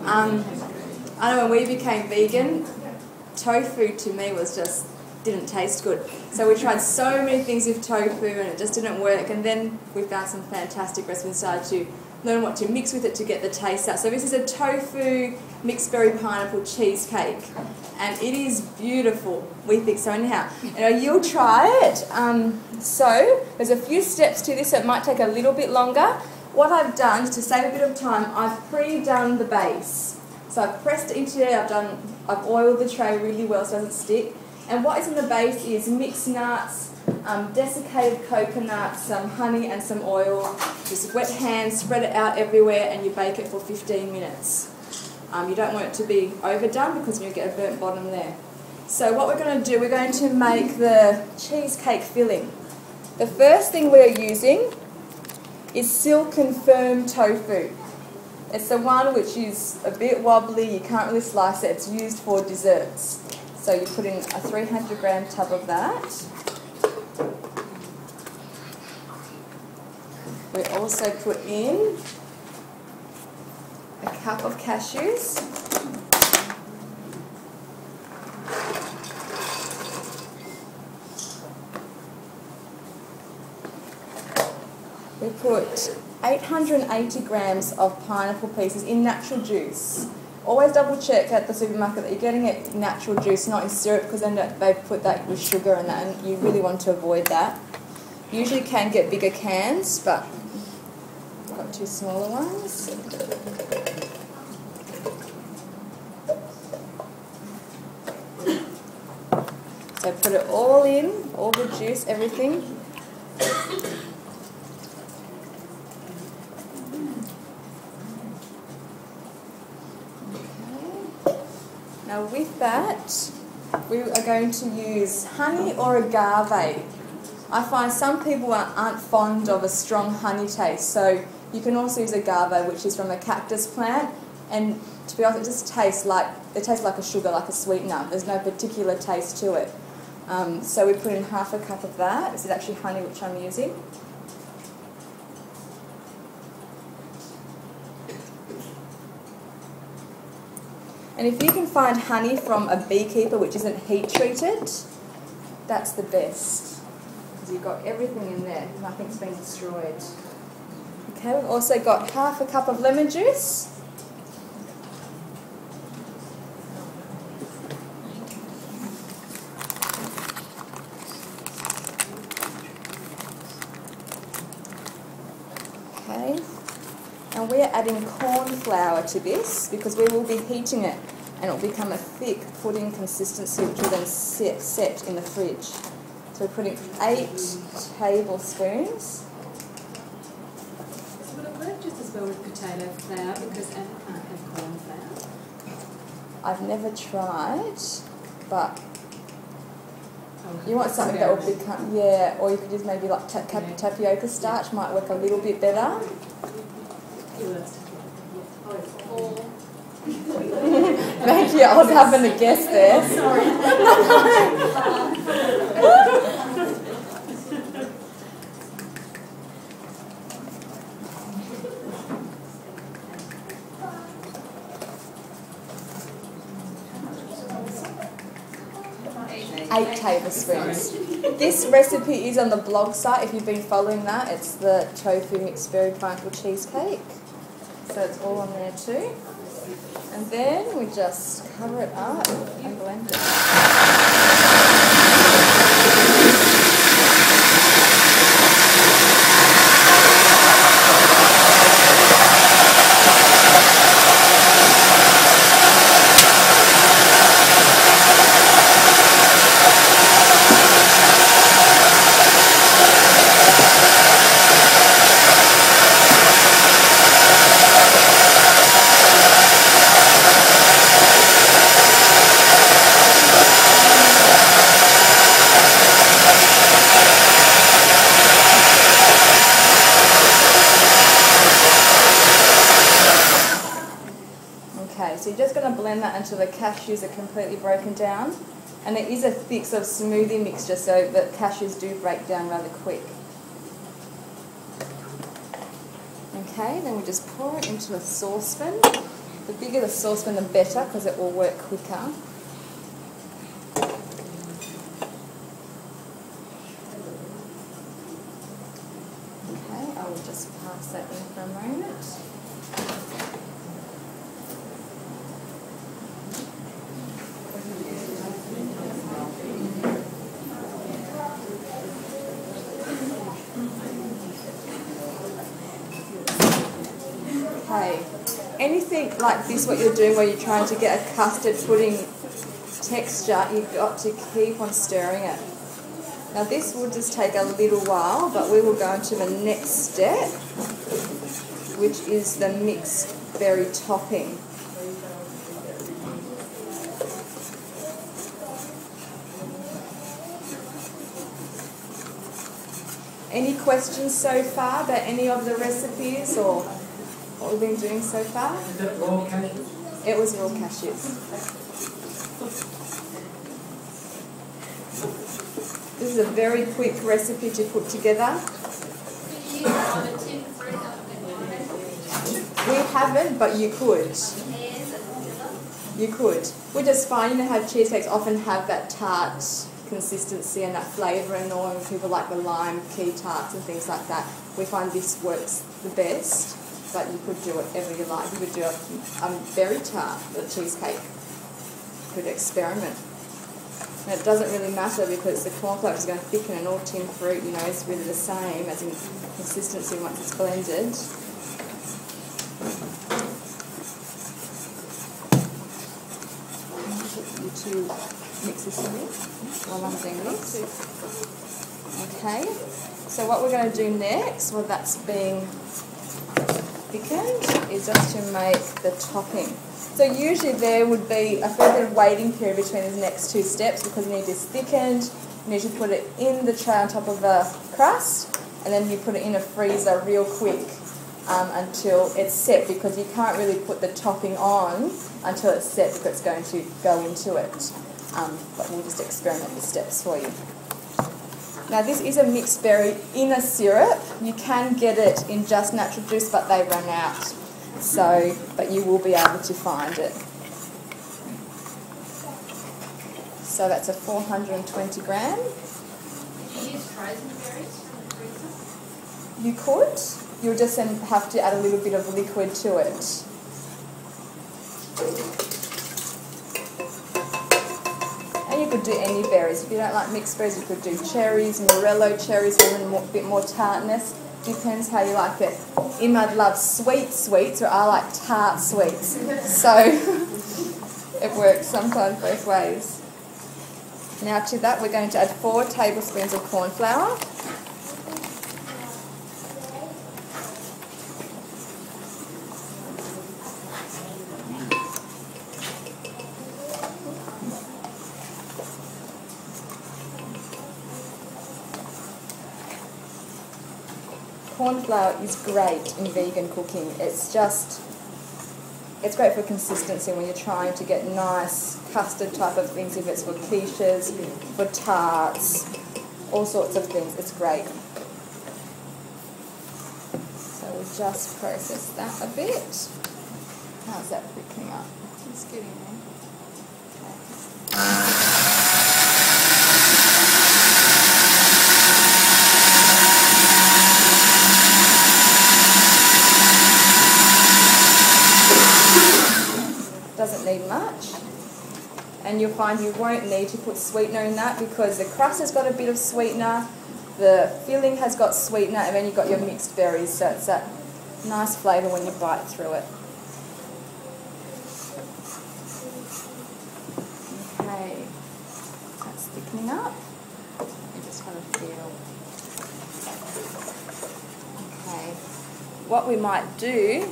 I know when we became vegan, tofu to me was just, didn't taste good. So we tried so many things with tofu and it just didn't work, and then we found some fantastic recipes and started to learn what to mix with it to get the taste out. So this is a tofu mixed berry pineapple cheesecake, and it is beautiful, we think so anyhow. You'll try it. So there's a few steps to this, so it might take a little bit longer. What I've done, to save a bit of time, I've pre-done the base. So I've pressed it into there, I've oiled the tray really well so it doesn't stick. And what is in the base is mixed nuts, desiccated coconut, some honey and some oil. Just wet hands, spread it out everywhere, and you bake it for 15 minutes. You don't want it to be overdone because you get a burnt bottom there. So what we're going to do, we're going to make the cheesecake filling. The first thing we're using is silk and firm tofu. It's the one which is a bit wobbly, you can't really slice it, it's used for desserts. So you put in a 300 gram tub of that. We also put in a cup of cashews. We put 880 grams of pineapple pieces in natural juice. Always double check at the supermarket that you're getting it natural juice, not in syrup, because then they put that with sugar and that, and you really want to avoid that. You usually can get bigger cans, but I've got two smaller ones. So put it all in, all the juice, everything. Now with that, we are going to use honey or agave. I find some people aren't fond of a strong honey taste, so you can also use agave, which is from a cactus plant, and to be honest, it just tastes like a sugar, like a sweetener. There's no particular taste to it. So we put in half a cup of that. This is actually honey which I'm using. And if you can find honey from a beekeeper which isn't heat treated, that's the best. Because you've got everything in there, nothing's been destroyed. Okay, we've also got half a cup of lemon juice. Okay. And we are adding corn flour to this because we will be heating it and it will become a thick pudding consistency which will then set in the fridge. So we're putting 8 tablespoons. So would it work just as well with potato flour because Anna can't have corn flour? I've never tried, but you want something that will become, yeah, or you could use maybe like tapioca starch, might work a little bit better. Thank you, I was having a guess there. Sorry. 8 tablespoons. This recipe is on the blog site if you've been following that. It's the tofu mixed berry pineapple cheesecake. So it's all on there too. And then we just cover it up and blend it. Okay, so you're just going to blend that until the cashews are completely broken down. And it is a thick sort of smoothie mixture, so that cashews do break down rather quick. Okay, then we just pour it into a saucepan. The bigger the saucepan, the better, because it will work quicker. Okay, I will just pass that in for a moment. Okay, anything like this, what you're doing where you're trying to get a custard pudding texture, you've got to keep on stirring it. Now this will just take a little while, but we will go into the next step, which is the mixed berry topping. Any questions so far about any of the recipes or what we've been doing so far? Is that raw cashews? It was raw cashews. This is a very quick recipe to put together. We haven't, but you could. You could. We just find, you know how cheesecakes often have that tart consistency and that flavour, and all, and people like the lime key tarts and things like that. We find this works the best, but you could do whatever you like. You could do a berry tart, a cheesecake. You could experiment. And it doesn't really matter because the cornflour is going to thicken, and all tin fruit, you know, is really the same as in consistency once it's blended. You two mix this in while I'm doing this. Okay, so what we're going to do next, while that's being thickened, is just to make the topping. So usually there would be a fair bit of waiting period between these next two steps because you need this thickened, you need to put it in the tray on top of a crust, and then you put it in a freezer real quick until it's set, because you can't really put the topping on until it's set because it's going to go into it. But we'll just experiment the steps for you. Now this is a mixed berry in a syrup. You can get it in just natural juice, but they run out. So, but you will be able to find it. So that's a 420 gram. Can you use frozen berries from the freezer? You could. You'll just then have to add a little bit of liquid to it. And you could do any berries. If you don't like mixed berries, you could do cherries, morello cherries, with a bit more tartness. Depends how you like it. Imad loves sweet sweets, or I like tart sweets. So it works sometimes both ways. Now to that we're going to add 4 tablespoons of corn flour. Corn flour is great in vegan cooking. It's great for consistency when you're trying to get nice custard type of things, if it's for quiches, for tarts, all sorts of things. It's great. So we'll just process that a bit. How's that thickening up? It's getting there. Okay. Doesn't need much, and you'll find you won't need to put sweetener in that because the crust has got a bit of sweetener, the filling has got sweetener, and then you've got your mixed berries, so it's that nice flavour when you bite through it. Okay, that's thickening up. You just kind of feel. Okay, what we might do,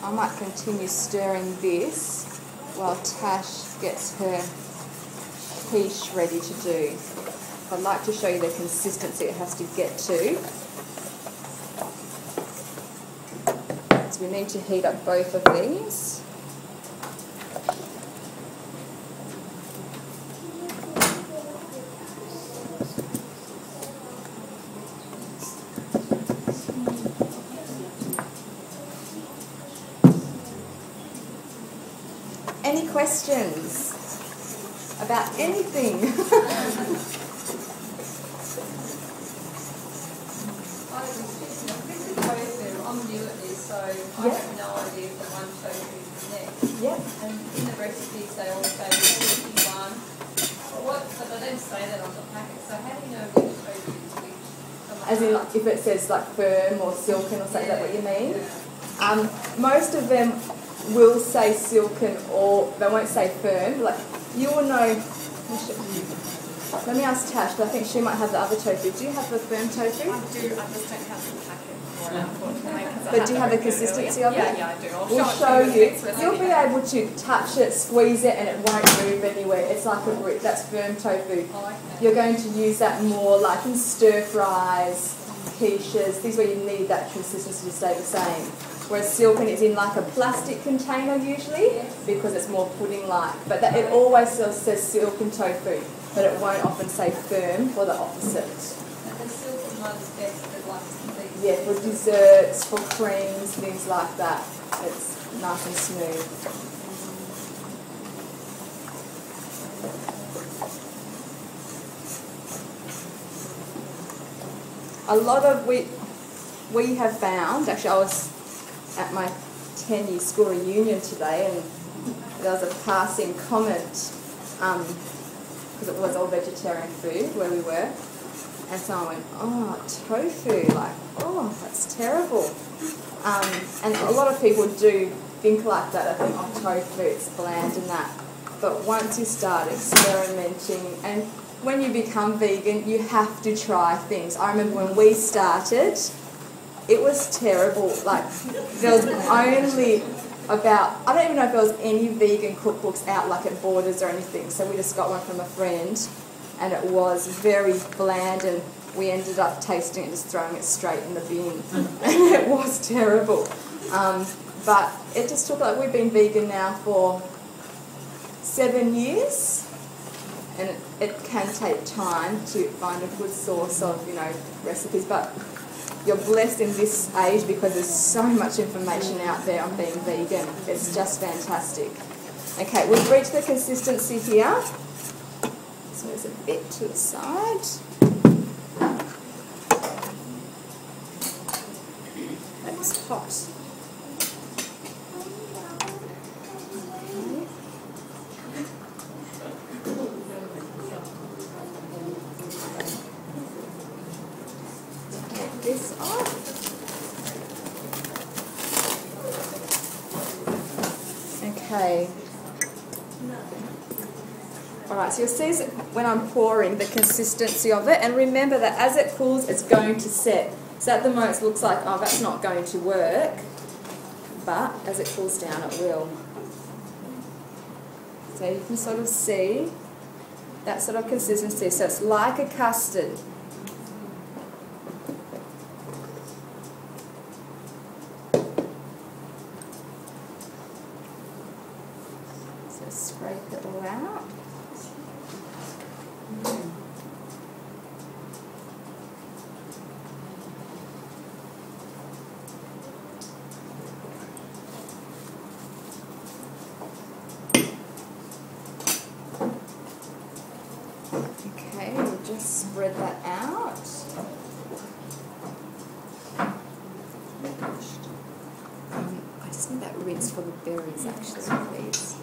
I might continue stirring this while Tash gets her quiche ready to do. I'd like to show you the consistency it has to get to. So we need to heat up both of these. Any questions about anything? I'm new at this, so I have no idea if the one tofu is the next. Yeah. And in the recipes they all say the one. But they don't say that on the packet, so how do you know which tofu is which? As in, if it says like firm or silken or something, is that what you mean? Most of them will say silken or they won't say firm. Like, you will know. Let me ask Tash, but I think she might have the other tofu. Do you have the firm tofu? I do, I just don't have the packet for it, unfortunately. But do you have the consistency of it? Yeah, I do. We'll show you. You'll be able to touch it, squeeze it, and it won't move anywhere. It's like a brick. That's firm tofu. Oh, okay. You're going to use that more like in stir fries, quiches, things where you need that consistency to stay the same. Whereas silken is in like a plastic container usually, because it's more pudding-like. But it always still says silken tofu, but it won't often say firm for the opposite. And the silken one's best for like these. Yeah, for desserts, for creams, things like that. It's nice and smooth. A lot of we have found, actually I was at my 10-year school reunion today and there was a passing comment, because it was all vegetarian food where we were, and someone went, oh, tofu, like, oh, that's terrible. And a lot of people do think like that. I think, oh, tofu, it's bland and that. But once you start experimenting, and when you become vegan, you have to try things. I remember when we started, it was terrible. Like, there was only about, I don't even know if there was any vegan cookbooks out like at Borders or anything. So we just got one from a friend, and it was very bland, and we ended up tasting it and just throwing it straight in the bin. And it was terrible. But it just took, like, we've been vegan now for 7 years, and it can take time to find a good source of, you know, recipes. But you're blessed in this age because there's so much information out there on being vegan. It's just fantastic. Okay, we've reached the consistency here. So there's a bit to the side. That's hot. Take this off. Okay. Alright, so you'll see when I'm pouring the consistency of it, and remember that as it cools it's going to set. So at the moment it looks like, oh, that's not going to work, but as it cools down it will. So you can sort of see that sort of consistency, so it's like a custard. So scrape it all out. Okay, we'll just spread that out. I just need that rinse for the berries actually, please.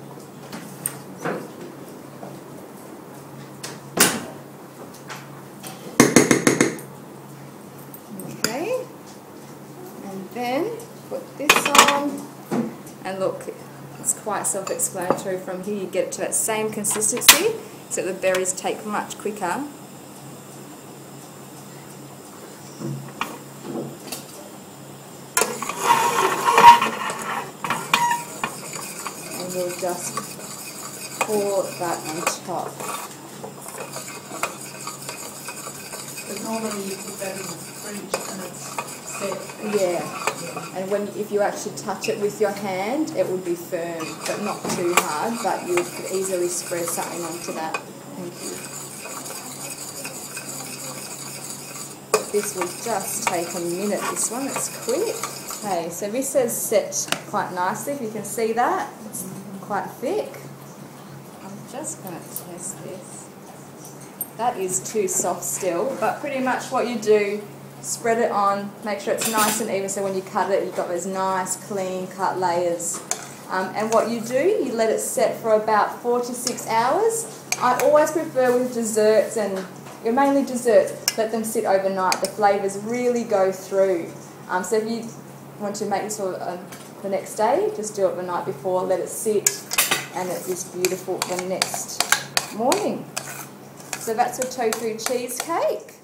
Okay, and then put this on, and look, it's quite self-explanatory from here. You get it to that same consistency, so the berries take much quicker. And we'll just pour that on top. But normally you put that in the fridge and it's set. Yeah, and if you actually touch it with your hand, it would be firm, but not too hard, but you could easily spread something onto that. Thank you. This will just take a minute, this one, it's quick. Okay, so this says set quite nicely, if you can see that. It's quite thick. I'm just going to test this. That is too soft still, but pretty much what you do, spread it on, make sure it's nice and even so when you cut it, you've got those nice clean cut layers. And what you do, you let it set for about 4 to 6 hours. I always prefer with desserts, and mainly desserts, let them sit overnight. The flavours really go through. So if you want to make this for the next day, just do it the night before, let it sit, and it is beautiful the next morning. So that's a tofu cheesecake.